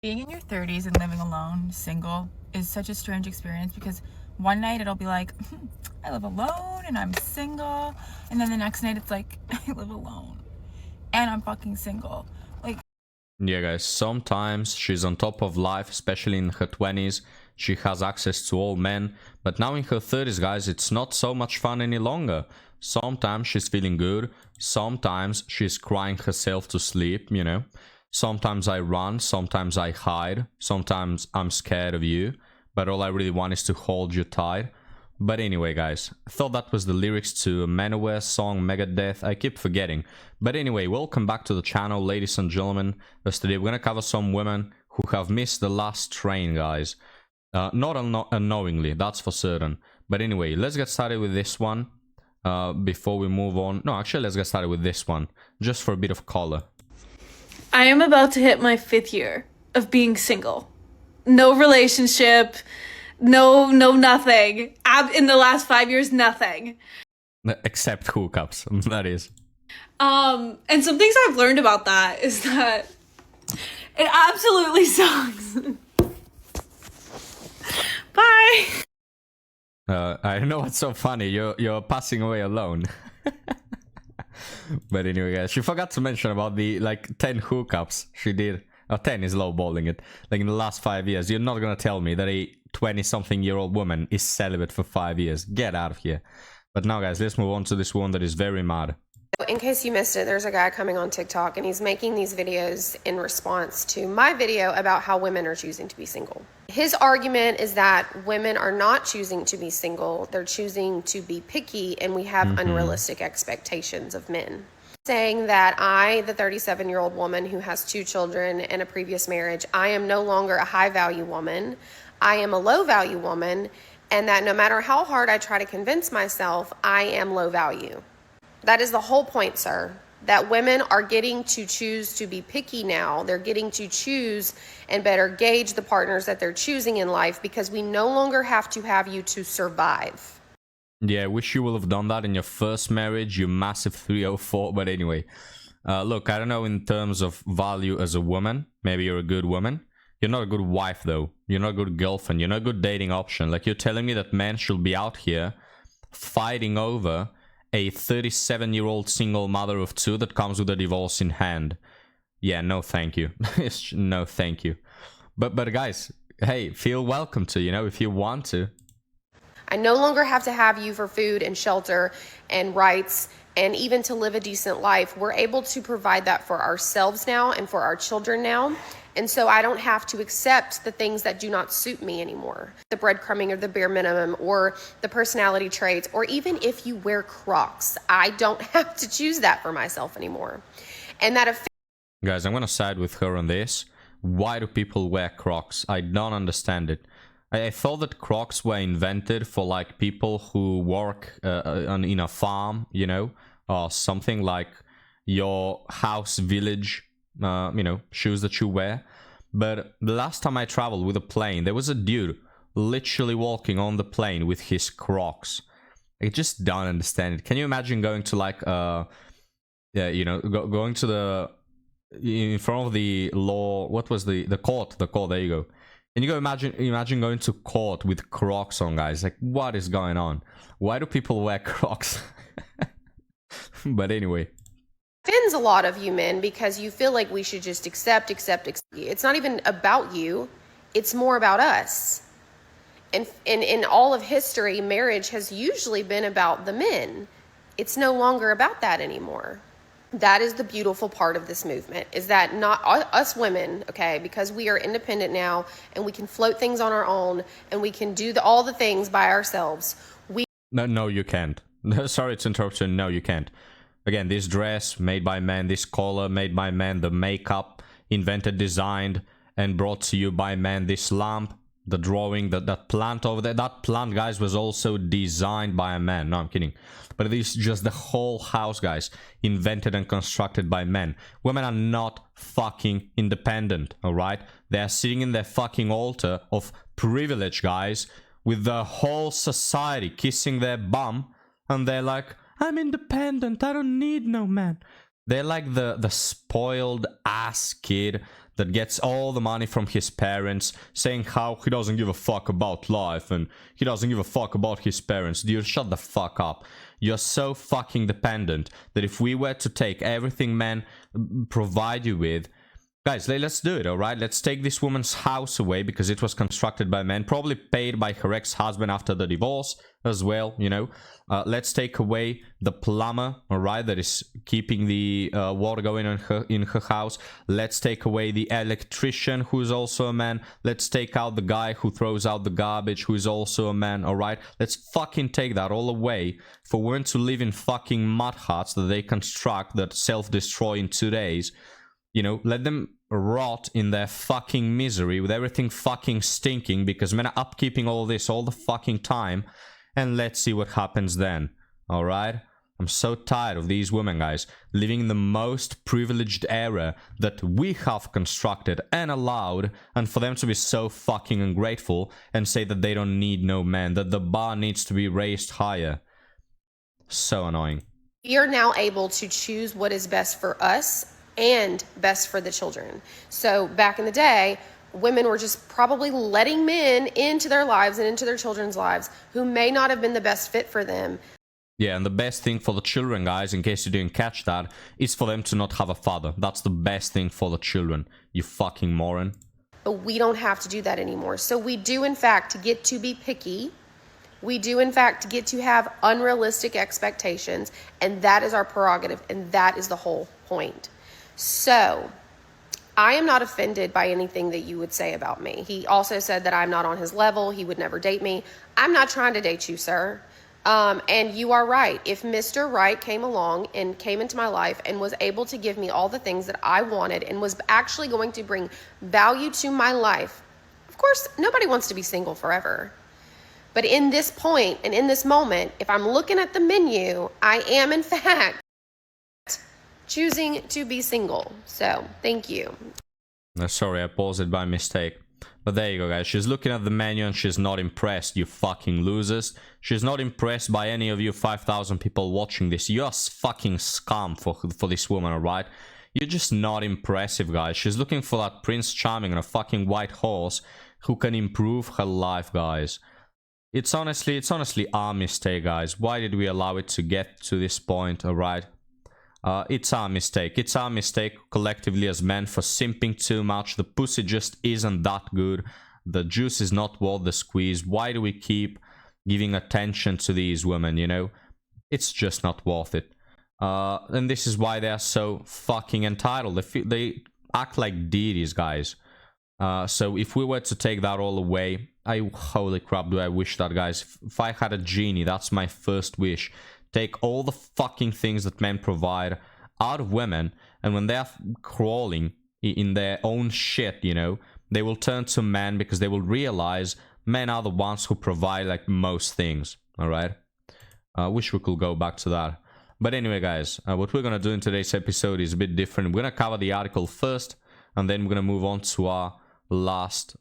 Being in your 30s and living alone, single, is such a strange experience because one night it'll be like, I live alone and I'm single. And then the next night it's like, I live alone and I'm fucking single. Like, yeah, guys, sometimes she's on top of life, especially in her 20s. She has access to all men. But now in her 30s, guys, it's not so much fun any longer. Sometimes she's feeling good. Sometimes she's crying herself to sleep, you know. Sometimes I run, sometimes I hide, sometimes I'm scared of you, but all I really want is to hold you tight. But anyway, guys, I thought that was the lyrics to Manowar song Megadeth. I keep forgetting. But anyway, welcome back to the channel, ladies and gentlemen. As today we're gonna cover some women who have missed the last train, guys. Not unknowingly, that's for certain. But anyway, let's get started with this one before we move on. No, actually, let's get started with this one, just for a bit of color. I am about to hit my 5th year of being single. No relationship, no nothing. In the last 5 years, nothing. Except hookups, that is. And some things I've learned about that is that it absolutely sucks. Bye. I don't know what's so funny. You're passing away alone. But anyway, guys, she forgot to mention about the, like, 10 hookups she did. 10 is lowballing it. Like, in the last 5 years. You're not gonna tell me that a 20-something-year-old woman is celibate for 5 years. Get out of here. But now, guys, let's move on to this one that is very mad. In case you missed it, there's a guy coming on TikTok, and he's making these videos in response to my video about how women are choosing to be single. His argument is that women are not choosing to be single, they're choosing to be picky, and we have unrealistic expectations of men. Saying that I, the 37-year-old woman who has 2 children and a previous marriage, I am no longer a high-value woman, I am a low-value woman, and that no matter how hard I try to convince myself, I am low value. That is the whole point, sir. That women are getting to choose to be picky now. They're getting to choose and better gauge the partners that they're choosing in life because we no longer have to have you to survive. Yeah, I wish you would have done that in your first marriage, you massive 304. But anyway, look, I don't know in terms of value as a woman. Maybe you're a good woman. You're not a good wife, though. You're not a good girlfriend. You're not a good dating option. Like, you're telling me that men should be out here fighting over a 37-year-old single mother of 2 that comes with a divorce in hand. Yeah, no thank you. No thank you. But guys, hey, feel welcome to, you know, if you want to. I no longer have to have you for food and shelter and rights and even to live a decent life. We're able to provide that for ourselves now and for our children now. And so I don't have to accept the things that do not suit me anymore. The breadcrumbing or the bare minimum or the personality traits, or even if you wear Crocs, I don't have to choose that for myself anymore. And that Guys, I'm gonna side with her on this. Why do people wear Crocs? I don't understand it. I thought that Crocs were invented for, like, people who work in a farm, you know, or something like your house, village, you know, shoes that you wear. But the last time I traveled with a plane, there was a dude literally walking on the plane with his Crocs. I just don't understand it. Can you imagine going to, like, yeah, you know, going to the, in front of the law, what was the court, there you go. And you go imagine going to court with Crocs on, guys. Like, what is going on? Why do people wear Crocs? But anyway. offends a lot of you men because you feel like we should just accept. It's not even about you. It's more about us. And in all of history, marriage has usually been about the men. It's no longer about that anymore. That is the beautiful part of this movement, is that not us women, okay, because we are independent now and we can float things on our own and we can do all the things by ourselves. No, you can't. Sorry to interrupt you. No, you can't. Again, this dress made by men, this collar made by men, the makeup invented, designed, and brought to you by men, this lamp, the drawing, that plant over there. That plant, guys, was also designed by a man. No, I'm kidding. But this is just the whole house, guys, invented and constructed by men. Women are not fucking independent, alright? They are sitting in their fucking altar of privilege, guys, with the whole society kissing their bum, and they're like, I'm independent, I don't need no man. They're like the spoiled ass kid that gets all the money from his parents, saying how he doesn't give a fuck about life and he doesn't give a fuck about his parents. Dude, shut the fuck up. You're so fucking dependent that if we were to take everything men provide you with, guys, let's do it, alright? Let's take this woman's house away because it was constructed by men, probably paid by her ex-husband after the divorce as well, you know. Let's take away the plumber, alright, that is keeping the water going in her house. Let's take away the electrician, who's also a man. Let's take out the guy who throws out the garbage, who is also a man, alright? Let's fucking take that all away for women to live in fucking mud huts that they construct that self-destroy in 2 days. You know, let them rot in their fucking misery with everything fucking stinking because men are upkeeping all this all the fucking time, and let's see what happens then, alright? I'm so tired of these women, guys, living in the most privileged era that we have constructed and allowed, and for them to be so fucking ungrateful and say that they don't need no man, that the bar needs to be raised higher. So annoying. We are now able to choose what is best for us and best for the children. So back in the day, women were just probably letting men into their lives and into their children's lives who may not have been the best fit for them. Yeah, and the best thing for the children, guys, in case you didn't catch that, is for them to not have a father. That's the best thing for the children, you fucking moron. But we don't have to do that anymore. So we do, in fact, get to be picky. We do, in fact, get to have unrealistic expectations, and that is our prerogative, and that is the whole point. So, I am not offended by anything that you would say about me. He also said that I'm not on his level. He would never date me. I'm not trying to date you, sir. And you are right. If Mr. Right came along and came into my life and was able to give me all the things that I wanted and was actually going to bring value to my life, of course, nobody wants to be single forever. But in this point and in this moment, if I'm looking at the menu, I am, in fact, choosing to be single. So, thank you. Sorry, I paused it by mistake. But there you go, guys. She's looking at the menu and she's not impressed, you fucking losers. She's not impressed by any of you 5,000 people watching this. You're fucking scum for this woman, alright? You're just not impressive, guys. She's looking for that Prince Charming on a fucking white horse who can improve her life, guys. It's honestly our mistake, guys. Why did we allow it to get to this point, alright? It's our mistake. It's our mistake collectively as men for simping too much. The pussy just isn't that good. The juice is not worth the squeeze. Why do we keep giving attention to these women, you know? It's just not worth it. And this is why they are so fucking entitled. They act like deities, guys. So if we were to take that all away, holy crap, do I wish that, guys. If I had a genie, that's my first wish. Take all the fucking things that men provide out of women, and when they're crawling in their own shit, you know, they will turn to men because they will realize men are the ones who provide, like, most things, alright? I wish we could go back to that. But anyway, guys, what we're gonna do in today's episode is a bit different. We're gonna cover the article first, and then we're gonna move on to our last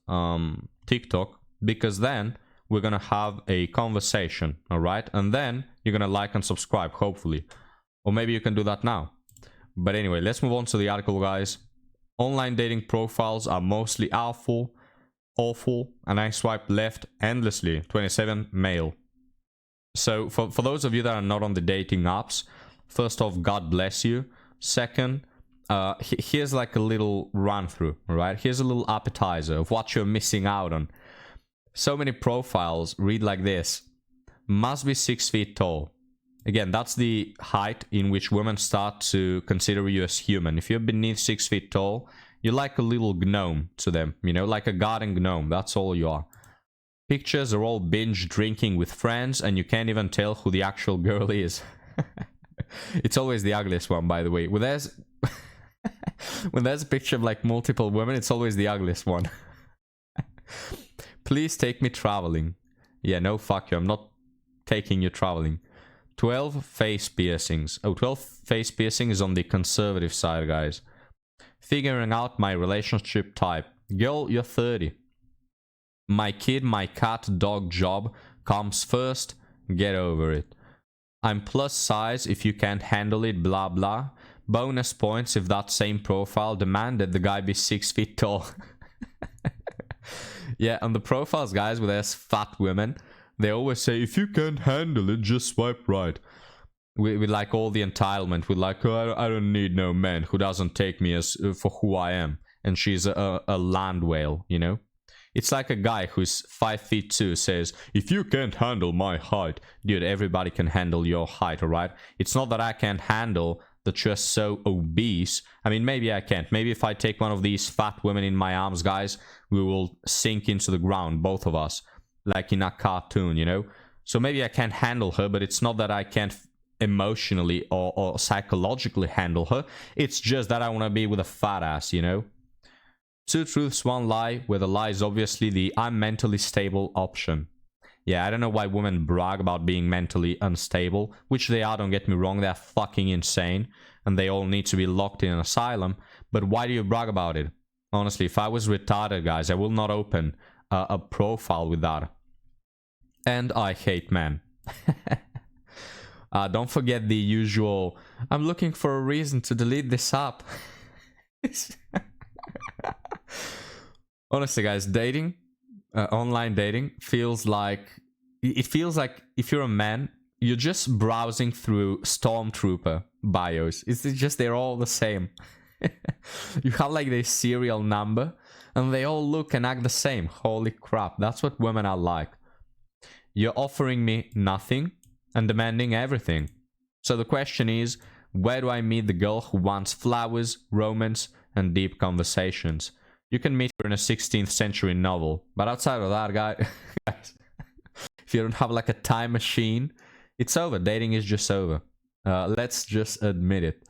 TikTok, because then we're gonna have a conversation, alright? And then you're gonna like and subscribe, hopefully. Or maybe you can do that now. But anyway, let's move on to the article, guys. Online dating profiles are mostly awful, and I swipe left endlessly. 27, male. So, for those of you that are not on the dating apps, first off, God bless you. Second, here's like a little run-through, alright? Here's a little appetizer of what you're missing out on. So many profiles read like this. Must be 6 feet tall. Again, that's the height in which women start to consider you as human. If you're beneath 6 feet tall, you're like a little gnome to them, you know, like a garden gnome. That's all you are. Pictures are all binge drinking with friends, and you can't even tell who the actual girl is. It's always the ugliest one, by the way. When there's a picture of like multiple women, it's always the ugliest one. Please take me traveling. Yeah, no, fuck you. I'm not taking you traveling. 12 face piercings. Oh, 12 face piercings on the conservative side, guys. Figuring out my relationship type. Girl, you're 30. My kid, my cat, dog job comes first. Get over it. I'm plus size if you can't handle it, blah blah. Bonus points if that same profile demanded the guy be 6 feet tall. Yeah, on the profiles, guys, where there's fat women, they always say, if you can't handle it, just swipe right. With like all the entitlement, with like, oh, I don't need no man who doesn't take me as for who I am. And she's a land whale, you know? It's like a guy who's 5'2" says, if you can't handle my height, dude, everybody can handle your height, alright? It's not that I can't handle that you're so obese. I mean, maybe I can't. Maybe if I take one of these fat women in my arms, guys, we will sink into the ground, both of us, like in a cartoon, you know? So maybe I can't handle her, but it's not that I can't emotionally or psychologically handle her. It's just that I want to be with a fat ass, you know? 2 truths, 1 lie, where the lie is obviously the I'm mentally stable option. Yeah, I don't know why women brag about being mentally unstable, which they are, don't get me wrong, they're fucking insane, and they all need to be locked in an asylum, but why do you brag about it? Honestly, if I was retarded, guys, I will not open a profile with that. And I hate men. Don't forget the usual, I'm looking for a reason to delete this app. Honestly, guys, dating, online dating feels like, it feels like if you're a man, you're just browsing through Stormtrooper bios. It's just, they're all the same. You have like their serial number and they all look and act the same. Holy crap, that's what women are like. You're offering me nothing and demanding everything. So the question is, where do I meet the girl who wants flowers, romance, and deep conversations? You can meet her in a 16th century novel, but outside of that, guys, if you don't have like a time machine, it's over. Dating is just over. Let's just admit it.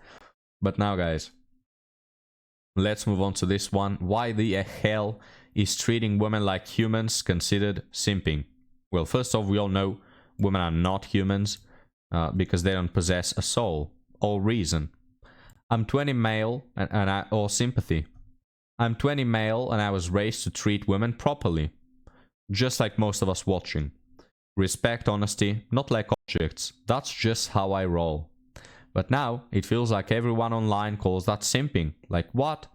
But now, guys, let's move on to this one. Why the hell is treating women like humans considered simping? Well, first off, we all know women are not humans because they don't possess a soul or reason. I'm 20 male or sympathy. I'm 20 male and I was raised to treat women properly, just like most of us watching. Respect, honesty, not like objects. That's just how I roll. But now, it feels like everyone online calls that simping. Like what?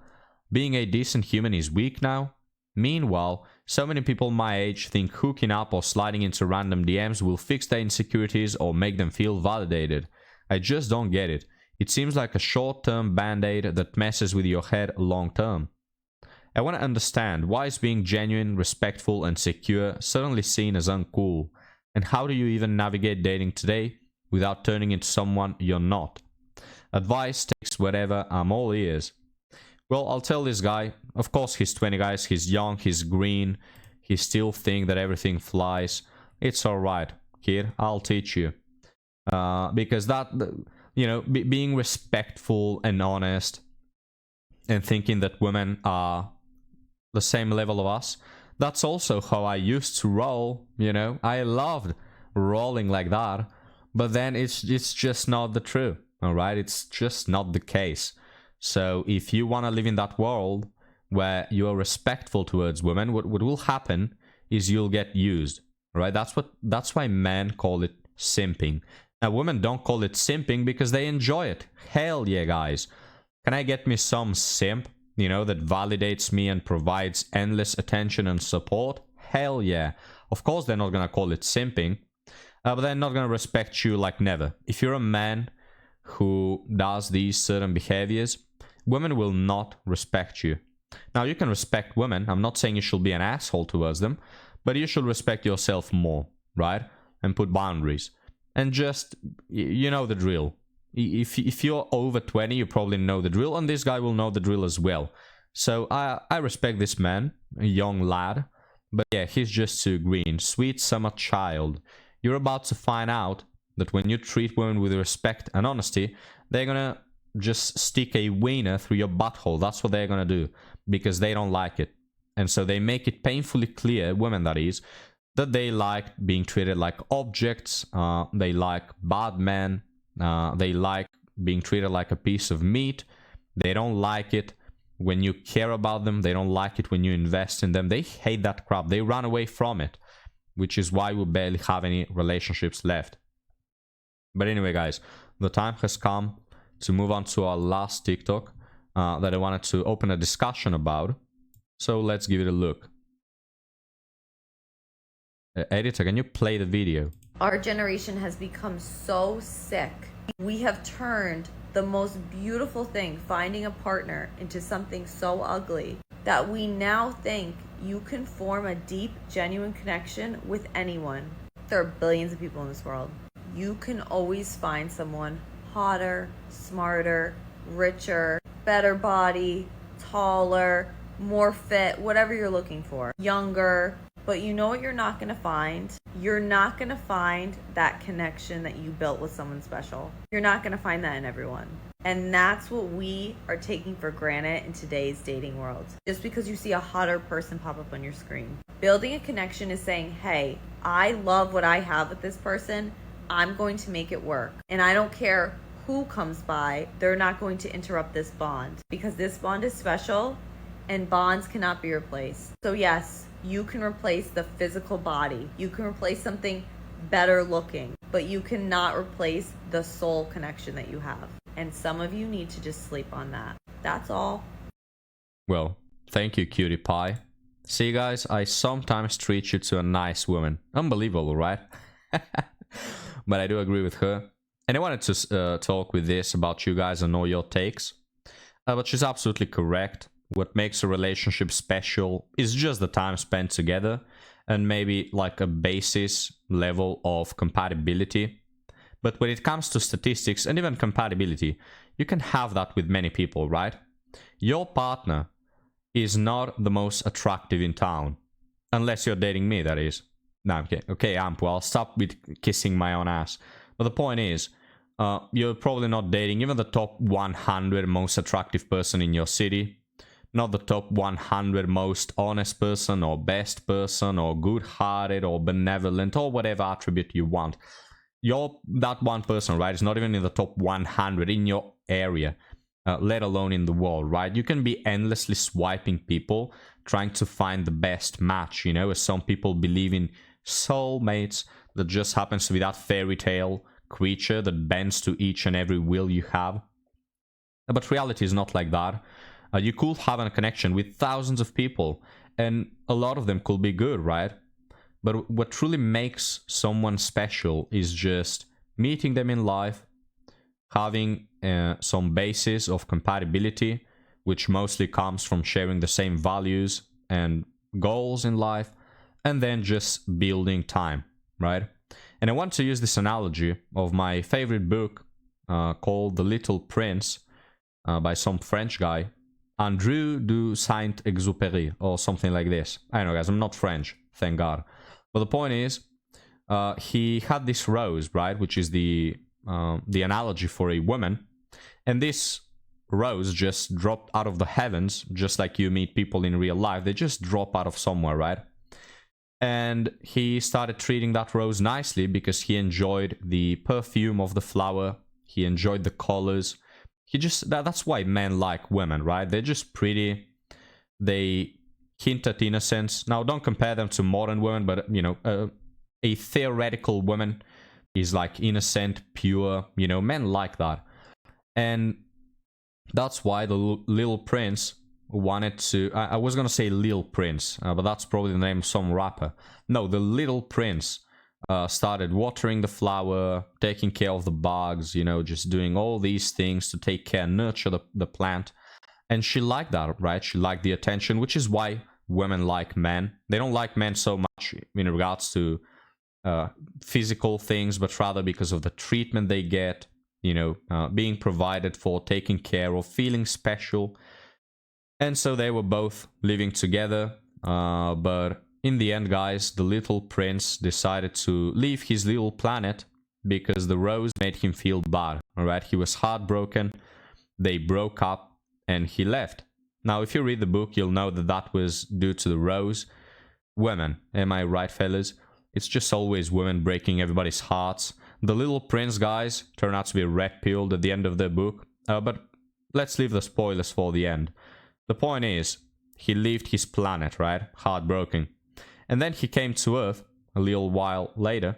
Being a decent human is weak now? Meanwhile, so many people my age think hooking up or sliding into random DMs will fix their insecurities or make them feel validated. I just don't get it. It seems like a short-term band-aid that messes with your head long-term. I want to understand, why is being genuine, respectful, and secure suddenly seen as uncool? And how do you even navigate dating today without turning into someone you're not? Advice, takes, whatever, I'm all ears. Well, I'll tell this guy, of course he's 20, guys, he's young, he's green, he still thinks that everything flies. It's alright, kid, I'll teach you. Because that, you know, being respectful and honest and thinking that women are the same level of us, that's also how I used to roll, you know. I loved rolling like that, but then it's just not the truth, alright? It's just not the case. So if you want to live in that world where you are respectful towards women, what will happen is you'll get used, right? That's why men call it simping. Now, women don't call it simping because they enjoy it. Hell yeah, guys. Can I get me some simp, you know, that validates me and provides endless attention and support? Hell yeah. Of course they're not gonna call it simping, but they're not gonna respect you like never. If you're a man who does these certain behaviors, women will not respect you. Now, you can respect women. I'm not saying you should be an asshole towards them, but you should respect yourself more, right? And put boundaries. And just, you know the drill. If you're over 20, you probably know the drill, and this guy will know the drill as well. So I respect this man, a young lad, but yeah, he's just too green. Sweet summer child. You're about to find out that when you treat women with respect and honesty, they're gonna just stick a wiener through your butthole. That's what they're gonna do, because they don't like it. And so they make it painfully clear, women that is, that they like being treated like objects, they like bad men, they like being treated like a piece of meat. They don't like it when you care about them. They don't like it when you invest in them. They hate that crap. They run away from it, which is why we barely have any relationships left. But anyway, guys, the time has come to move on to our last TikTok that I wanted to open a discussion about. So let's give it a look. Editor, can you play the video? Our generation has become so sick. We have turned the most beautiful thing, finding a partner, into something so ugly that we now think you can form a deep, genuine connection with anyone. There are billions of people in this world. You can always find someone hotter, smarter, richer, better body, taller, more fit, whatever you're looking for, younger. But you know what you're not going to find? You're not going to find that connection that you built with someone special. You're not going to find that in everyone. And that's what we are taking for granted in today's dating world. Just because you see a hotter person pop up on your screen. Building a connection is saying, hey, I love what I have with this person. I'm going to make it work. And I don't care who comes by. They're not going to interrupt this bond. Because this bond is special and bonds cannot be replaced. So yes, you can replace the physical body. You can replace something better looking, but you cannot replace the soul connection that you have. And some of you need to just sleep on that. That's all. Well, thank you, cutie pie. See, guys, I sometimes treat you to a nice woman. Unbelievable, right? But I do agree with her. And I wanted to talk with this about you guys and know your takes. But she's absolutely correct. What makes a relationship special is just the time spent together and maybe like a basis level of compatibility. But when it comes to statistics and even compatibility, you can have that with many people, right? Your partner is not the most attractive in town. Unless you're dating me, that is. No, I'm kidding. Okay, Ampu, I'll stop with kissing my own ass. But the point is, you're probably not dating even the top 100 most attractive person in your city. Not the top 100 most honest person or best person or good-hearted or benevolent or whatever attribute you want. You're that one person, right? It's not even in the top 100 in your area, let alone in the world, right? You can be endlessly swiping people, trying to find the best match, you know, as some people believe in soulmates that just happens to be that fairy tale creature that bends to each and every will you have. But reality is not like that. You could have a connection with thousands of people, and a lot of them could be good, right? But what truly makes someone special is just meeting them in life, having some basis of compatibility, which mostly comes from sharing the same values and goals in life, and then just building time, right? And I want to use this analogy of my favorite book called The Little Prince by some French guy, Andrew de Saint-Exupéry, or something like this. I don't know, guys, I'm not French, thank God. But the point is, he had this rose, right, which is the analogy for a woman, and this rose just dropped out of the heavens, just like you meet people in real life. They just drop out of somewhere, right? And he started treating that rose nicely because he enjoyed the perfume of the flower, he enjoyed the colors. He just, that's why men like women, right? They're just pretty. They hint at innocence. Now, don't compare them to modern women, but, you know, a theoretical woman is like innocent, pure, you know, men like that. And that's why the Little Prince wanted to, I was gonna say Lil Prince, but that's probably the name of some rapper. No, the Little Prince started watering the flower, taking care of the bugs, you know, just doing all these things to take care, nurture the plant. And she liked that, right? She liked the attention, which is why women like men. They don't like men so much in regards to physical things, but rather because of the treatment they get, you know, being provided for, taken care of, feeling special. And so they were both living together, but in the end, guys, the Little Prince decided to leave his little planet because the rose made him feel bad, alright? He was heartbroken, they broke up, and he left. Now, if you read the book, you'll know that that was due to the rose. Women, am I right, fellas? It's just always women breaking everybody's hearts. The Little Prince, guys, turned out to be red-pilled at the end of the book, but let's leave the spoilers for the end. The point is, he left his planet, right? Heartbroken. And then he came to Earth a little while later,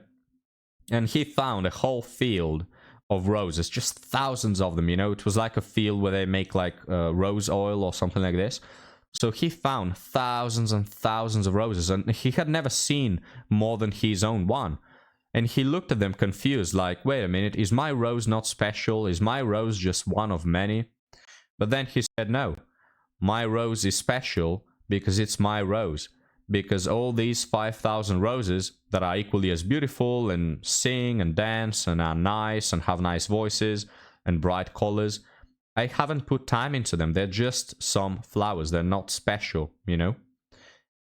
and he found a whole field of roses, just thousands of them, you know. It was like a field where they make like rose oil or something like this. So he found thousands and thousands of roses, and he had never seen more than his own one. And he looked at them confused, like, wait a minute, is my rose not special? Is my rose just one of many? But then he said, no, my rose is special because it's my rose. Because all these 5,000 roses that are equally as beautiful and sing and dance and are nice and have nice voices and bright colors, I haven't put time into them. They're just some flowers. They're not special, you know?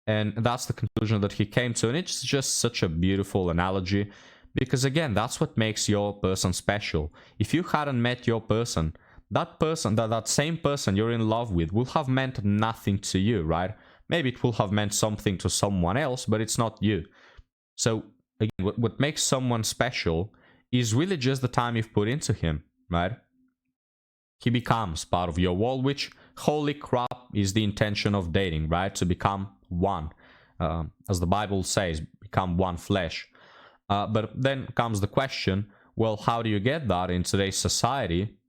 And that's the conclusion that he came to. And it's just such a beautiful analogy because, again, that's what makes your person special. If you hadn't met your person, that same person you're in love with will have meant nothing to you, right? Maybe it will have meant something to someone else, but it's not you. So, again, what makes someone special is really just the time you've put into him, right? He becomes part of your world, which, holy crap, is the intention of dating, right? To become one. As the Bible says, become one flesh. But then comes the question, well, how do you get that in today's society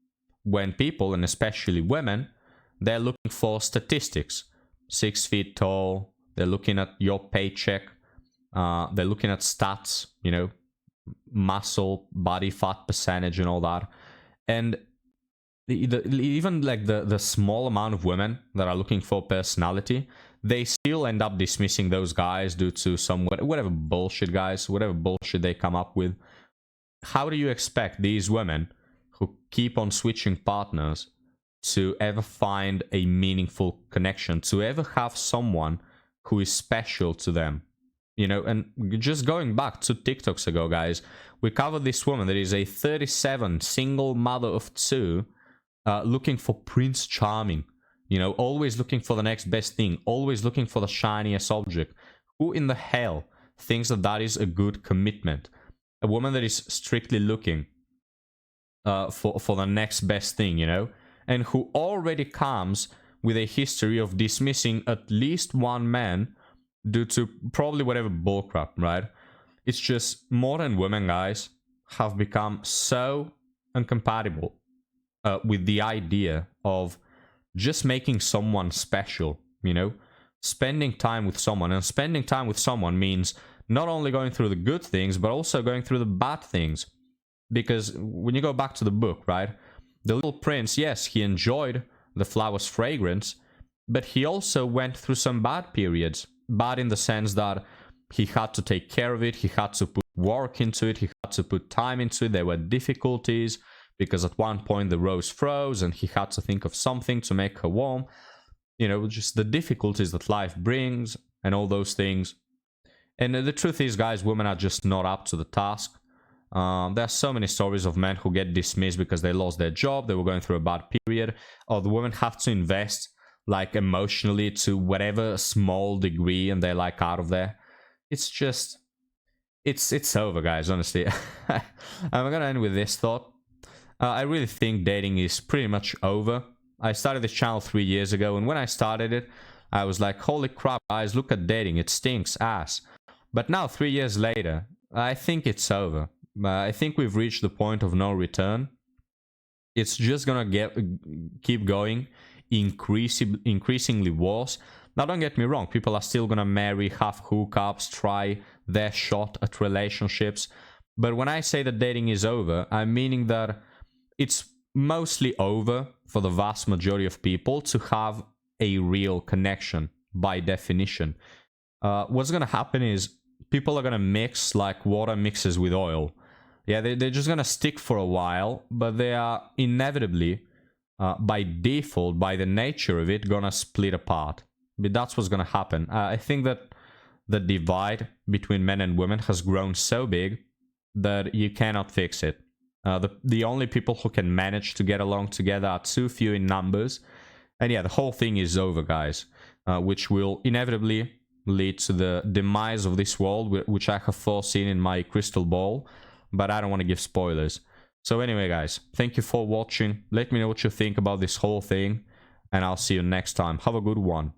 when people, and especially women, they're looking for statistics? 6 feet tall, they're looking at your paycheck, they're looking at stats, you know, muscle, body fat percentage and all that. And even like the small amount of women that are looking for personality, they still end up dismissing those guys due to some whatever bullshit they come up with. How do you expect these women who keep on switching partners to ever find a meaningful connection, to ever have someone who is special to them? You know, and just going back 2 TikToks ago, guys, we covered this woman that is a 37, single mother of 2, looking for Prince Charming, you know, always looking for the next best thing, always looking for the shiniest object. Who in the hell thinks that that is a good commitment? A woman that is strictly looking for the next best thing, you know, and who already comes with a history of dismissing at least one man due to probably whatever bullcrap, right? It's just modern women, guys, have become so incompatible with the idea of just making someone special, you know, spending time with someone. And spending time with someone means not only going through the good things, but also going through the bad things. Because when you go back to the book, right, the little prince, yes, he enjoyed the flower's fragrance, but he also went through some bad periods. Bad in the sense that he had to take care of it, he had to put work into it, he had to put time into it. There were difficulties, because at one point the rose froze and he had to think of something to make her warm. You know, just the difficulties that life brings and all those things. And the truth is, guys, women are just not up to the task. There are so many stories of men who get dismissed because they lost their job, they were going through a bad period, or the women have to invest like emotionally to whatever small degree and they're like out of there. It's just, it's over, guys, honestly. I'm gonna end with this thought. I really think dating is pretty much over. I started this channel 3 years ago, and when I started it, I was like, holy crap, guys, look at dating, it stinks ass. But now, 3 years later, I think it's over. I think we've reached the point of no return. It's just gonna keep going, increasingly worse. Now, don't get me wrong, people are still gonna marry, have hookups, try their shot at relationships. But when I say that dating is over, I'm meaning that it's mostly over for the vast majority of people to have a real connection, by definition. What's gonna happen is people are gonna mix like water mixes with oil. Yeah, they're just gonna stick for a while, but they are inevitably, by default, by the nature of it, gonna split apart. But that's what's gonna happen. I think that the divide between men and women has grown so big that you cannot fix it. The only people who can manage to get along together are too few in numbers. And yeah, the whole thing is over, guys, which will inevitably lead to the demise of this world, which I have foreseen in my crystal ball, but I don't want to give spoilers. So anyway, guys, thank you for watching. Let me know what you think about this whole thing, and I'll see you next time. Have a good one.